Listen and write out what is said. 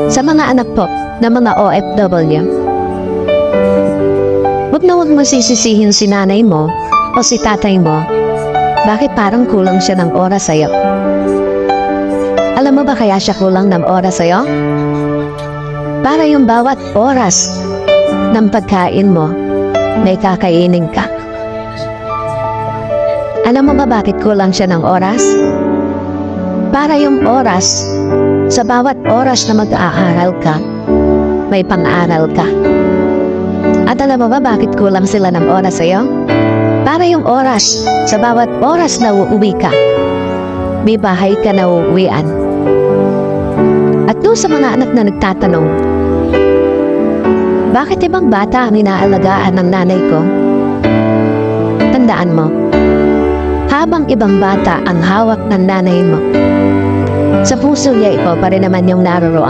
Sa mga anak po na mga OFW, huwag mo sisisihin si nanay mo o si tatay mo. Bakit parang kulang siya ng oras sa'yo? Alam mo ba kaya siya kulang ng oras sa'yo? Para yung bawat oras ng pagkain mo, may kakainin ka. Alam mo ba bakit kulang siya ng oras? Para yung oras, sa bawat oras na mag-aaral ka, may pang-aral ka. At alam mo ba bakit kulang sila ng oras sa'yo? Para yung oras, sa bawat oras na uuwi ka, may bahay ka na uuwian. At doon sa mga anak na nagtatanong, bakit ibang bata ang inaalagaan ng nanay ko? Tandaan mo, habang ibang bata ang hawak ng nanay mo, sa puso niya ikaw pa rin naman yung naroroon.